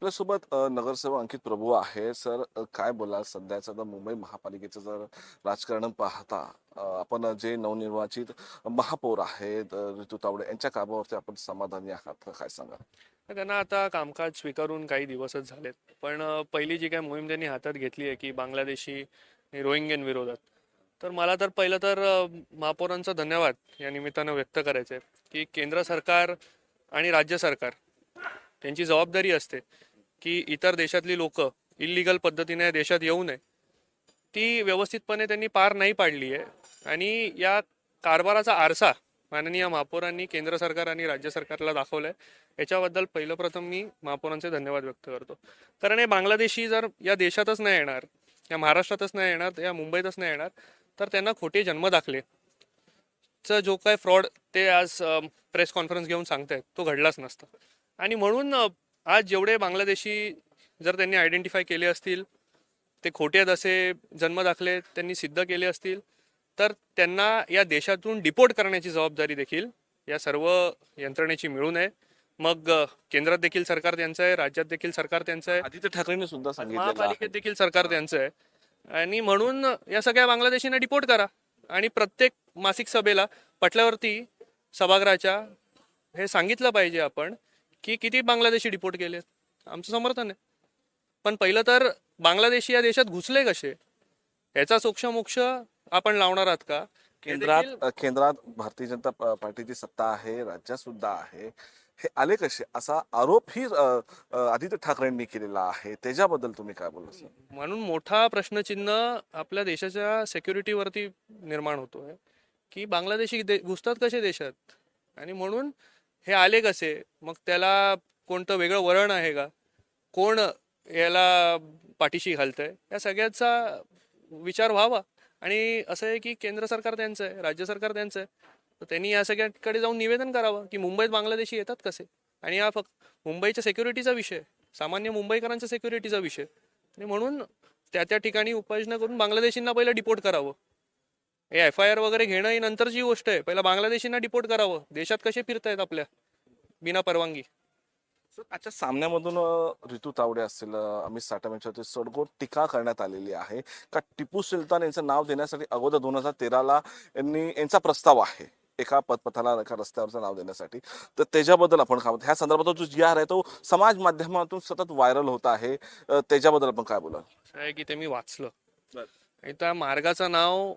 आपल्यासोबत नगरसेवक अंकित प्रभू आहे. सर, काय बोलाल सध्याचं तर मुंबई महापालिकेचं जर राजकारण पाहता, आपण जे नवनिर्वाचित महापौर आहेत ऋतू तावडे यांच्या कामावरती आपण समाधानी आहात का? काय सांगा? त्यांना आता कामकाज स्वीकारून काही दिवसच झालेत. पण पहिली जी काय मोहीम त्यांनी हातात घेतली आहे की बांगलादेशी रोहिंग्यांविरोधात, तर मला तर पहिलं तर महापौरांचा धन्यवाद या निमित्तानं व्यक्त करायचं आहे की केंद्र सरकार आणि राज्य सरकार त्यांची जबाबदारी असते की इतर देशातली लोक इल्लीगल पद्धतीने देशात येऊ नये, ती व्यवस्थितपणे त्यांनी पार नाही पाडली आहे. आणि या कारभाराचा आरसा माननीय महापौरांनी केंद्र सरकार आणि राज्य सरकारला दाखवलाय. याच्याबद्दल पहिलं प्रथम मी महापौरांचे धन्यवाद व्यक्त करतो. कारण हे बांगलादेशी जर या देशातच नाही येणार, या महाराष्ट्रातच नाही येणार, या मुंबईतच नाही येणार, तर त्यांना खोटे जन्म दाखले चा जो काय फ्रॉड ते आज प्रेस कॉन्फरन्स घेऊन सांगतायत तो घडलाच नसता. आणि म्हणून आज जेवढे बांगलादेशी जर त्यांनी आयडेंटिफाय केले असतील, ते खोटे आहेत असे जन्मदाखले त्यांनी सिद्ध केले असतील, तर त्यांना या देशातून डिपोर्ट करण्याची जबाबदारी देखील या सर्व यंत्रणेची मिळू नये. मग केंद्रात देखील सरकार त्यांचं आहे, राज्यात देखील सरकार त्यांचं आहे, आदित्य ठाकरेंनी सुद्धा सांगितलेलं आहे. महापालिकेत देखील सरकार त्यांचं आहे. आणि म्हणून या सगळ्या बांगलादेशींना डिपोर्ट करा आणि प्रत्येक मासिक सभेला पटल्यावरती सभागृहाच्या हे सांगितलं पाहिजे आपण की किती बांगलादेशी डिपोर्ट केले. आमचं समर्थन आहे. पण पहिलं तर बांगलादेशी या देशात घुसले कसे याचा सोक्षमोक्ष आपण लावणार आहात का? हे देखील केंद्रात भारतीय जनता पार्टीची सत्ता आहे, राज्यात सुद्धा आहे. हे आले कसे असा आरोप ही आदित्य ठाकरेंनी केलेला आहे. त्याच्याबद्दल तुम्ही काय बोलला सर? म्हणून मोठा प्रश्नचिन्ह आपल्या देशाच्या सेक्युरिटीवरती निर्माण होतोय की बांगलादेशी घुसतात कसे देशात आणि म्हणून हे आले कसे. मग त्याला कोणतं वेगळं वळण आहे का? कोण याला पाठीशी घालतंय या सगळ्याचा विचार व्हावा. आणि असं आहे की केंद्र सरकार त्यांचं आहे, राज्य सरकार त्यांचं आहे, तर त्यांनी या सगळ्याकडे जाऊन निवेदन करावं की मुंबईत बांगलादेशी येतात कसे. आणि हा फक्त मुंबईच्या सेक्युरिटीचा विषय, सामान्य मुंबईकरांच्या सेक्युरिटीचा विषय. आणि म्हणून त्या त्या ठिकाणी उपाययोजना करून बांगलादेशींना पहिलं डिपोर्ट करावं. हे FIR वगैरे घेणं ही नंतरची गोष्ट आहे. पहिला बांगलादेशींना डिपोर्ट करावं. देशात कसे फिरतायत आपल्या बिना परवानगी. सर, आजच्या सामन्यामधून ऋतू तावडे असतील, अमित साठम यांच्यावरती सडगोड टीका करण्यात आलेली आहे का टिपू सुलतान यांचं नाव देण्यासाठी अगोदर 2013ला यांचा प्रस्ताव आहे एका पदपथाला एका रस्त्यावरचं नाव देण्यासाठी. तर त्याच्याबद्दल आपण काय ह्या संदर्भात जो GR आहे तो समाज माध्यमातून सतत व्हायरल होत आहे. त्याच्याबद्दल आपण काय बोलाल? असं आहे की ते मी वाचलं बर. आणि त्या मार्गाचं नाव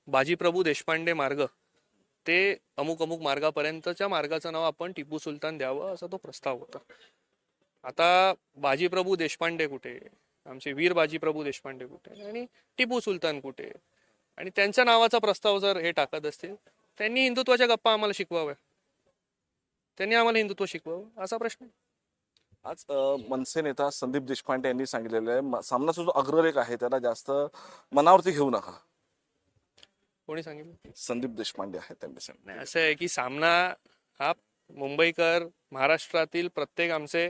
बाजीप्रभू देशपांडे मार्ग ते अमुक अमुक मार्गापर्यंतच्या मार्गाचं नाव आपण टिपू सुलतान द्यावं असा तो प्रस्ताव होता. आता बाजीप्रभू देशपांडे कुठे, आमचे वीर बाजीप्रभू देशपांडे कुठे आणि टिपू सुलतान कुठे. आणि त्यांच्या नावाचा प्रस्ताव जर हे टाकत असतील, त्यांनी हिंदुत्वाच्या गप्पा आम्हाला शिकवाव्या, त्यांनी आम्हाला हिंदुत्व शिकवावं असा प्रश्न आहे. आज मनसे नेता संदीप देशपांडे यांनी सांगितलेलं आहे सामनाचा जो अग्रलेख आहे त्याला जास्त मनावरती घेऊ नका. कोणी सांगितलं? संदीप देशपांडे आहेत त्यांनी सांगितलं. नाही, असं आहे की सामना हा मुंबईकर, महाराष्ट्रातील प्रत्येक आमचे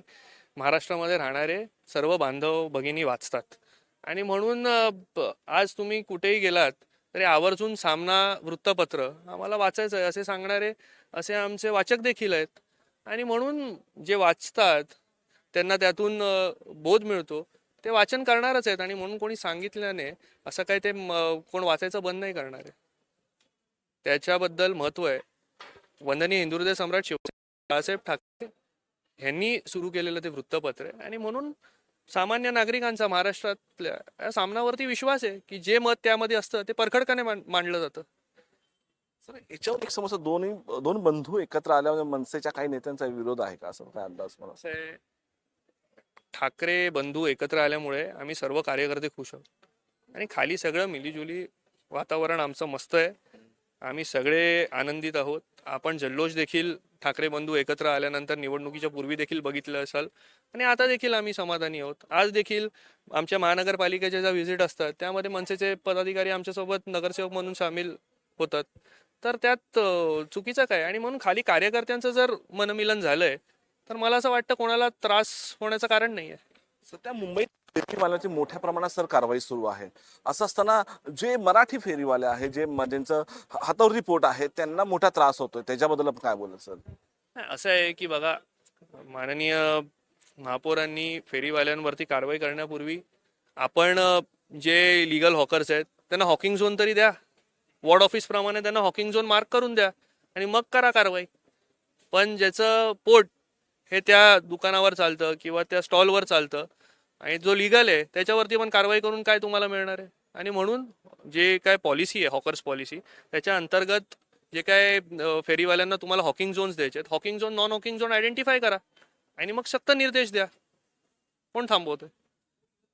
महाराष्ट्रामध्ये राहणारे सर्व बांधव भगिनी वाचतात. आणि म्हणून आज तुम्ही कुठेही गेलात तरी आवर्जून सामना वृत्तपत्र आम्हाला वाचायचं आहे असे सांगणारे असे आमचे वाचक देखील आहेत. आणि म्हणून जे वाचतात त्यांना त्यातून बोध मिळतो, ते वाचन करणारच आहेत. आणि म्हणून कोणी सांगितल्याने असं काही ते कोण वाचायचं बंद नाही करणार आहे. त्याच्याबद्दल महत्व आहे. वंदनीय हिंदू हृदय सम्राट बाळासाहेब ठाकरे यांनी सुरू केलेलं ते वृत्तपत्र आहे. आणि म्हणून सामान्य नागरिकांचा महाराष्ट्रातल्या या सामनावरती विश्वास आहे की जे मत त्यामध्ये असतं ते परखडपणे मांडलं जातं. सर, याच्यावर एक समस्या दोन बंधू एकत्र आल्यावर मनसेच्या काही नेत्यांचा विरोध आहे का, असं काय अंदाज मला? असं आहे, ठाकरे बंधू एकत्र आल्यामुळे आम्ही सर्व कार्यकर्ते खुश आहोत आणि खाली सगळं मिलीजुली वातावरण आमचं मस्त आहे. आम्ही सगळे आनंदित आहोत. आपण जल्लोष देखील ठाकरे बंधू एकत्र आल्यानंतर निवडणुकीच्या पूर्वी देखील बघितलं असाल. आणि आता देखील आम्ही समाधानी आहोत. आज देखील आमच्या महानगरपालिकेच्या ज्या व्हिजिट असतात त्यामध्ये मनसेचे पदाधिकारी आमच्यासोबत नगरसेवक म्हणून सामील होतात. तर त्यात चुकीचं काय. आणि म्हणून खाली कार्यकर्त्यांचं जर मनमिलन झालंय तर मला असं वाटतं कोणाला त्रास होण्याचं कारण नाही आहे. सध्या मुंबईत फेरीवाल्यांची मोठ्या प्रमाणात सर कारवाई सुरू आहे. असं असताना जे मराठी फेरीवाले आहेत, ज्यांचं हातावरती पोट आहे, त्यांना मोठा त्रास होतोय. त्याच्याबद्दल आपण काय बोलाल सर? असं आहे की बघा, माननीय महापौरांनी फेरीवाल्यांवरती कारवाई करण्यापूर्वी आपण जे लिगल हॉकर्स आहेत त्यांना हॉकिंग झोन तरी द्या. वॉर्ड ऑफिस प्रमाणे त्यांना हॉकिंग झोन मार्क करून द्या आणि मग करा कारवाई. पण ज्याचं पोट हे त्या दुकानावर चालतं किंवा त्या स्टॉलवर चालतं आणि जो लिगल आहे त्याच्यावरती पण कारवाई करून काय तुम्हाला मिळणार आहे. आणि म्हणून जे काय पॉलिसी आहे हॉकर्स पॉलिसी त्याच्या अंतर्गत जे काय फेरीवाल्यांना तुम्हाला हॉकिंग झोन्स द्यायचे आहेत, Hawking zone non Hawking zone identify करा आणि मग सक्त निर्देश द्या. कोण थांबवतोय?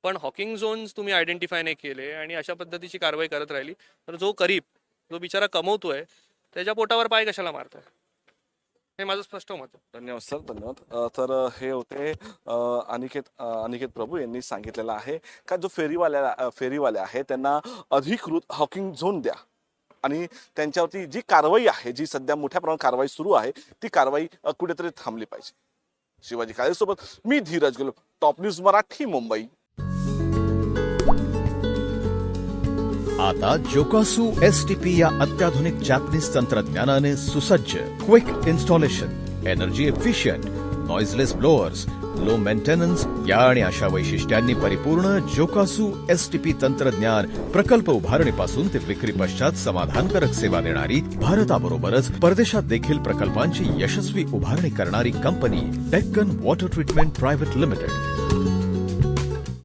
पण हॉकिंग झोन्स तुम्ही आयडेंटिफाय नाही केले आणि अशा पद्धतीची कारवाई करत राहिली तर जो गरीब, जो बिचारा कमवतोय त्याच्या पोटावर पाय कशाला मारतोय? हे माझं स्पष्ट मत आहे. धन्यवाद सर, धन्यवाद. तर हे होते अनिकेत प्रभू यांनी सांगितलेलं आहे का जो फेरीवाले आहे त्यांना अधिकृत हॉकिंग झोन द्या आणि त्यांच्यावरती जी कारवाई आहे, जी सध्या मोठ्या प्रमाणात कारवाई सुरू आहे, ती कारवाई कुठेतरी थांबली पाहिजे. शिवाजी काळेसोबत मी धीरज गेलो, टॉप न्यूज मराठी, मुंबई. आता जोकासु STP या अत्याधुनिक जॅपनीज तंत्रज्ञानाने सुसज्ज, quick installation, energy efficient, noiseless blowers, low maintenance या आणि अशा वैशिष्ट्यांनी परिपूर्ण जोकासु STP तंत्रज्ञान प्रकल्प उभारणीपासून ते विक्री पश्चात समाधानकारक सेवा देणारी, भारताबरोबरच परदेशात देखील प्रकल्पांची यशस्वी उभारणी करणारी company Deccan water treatment private limited.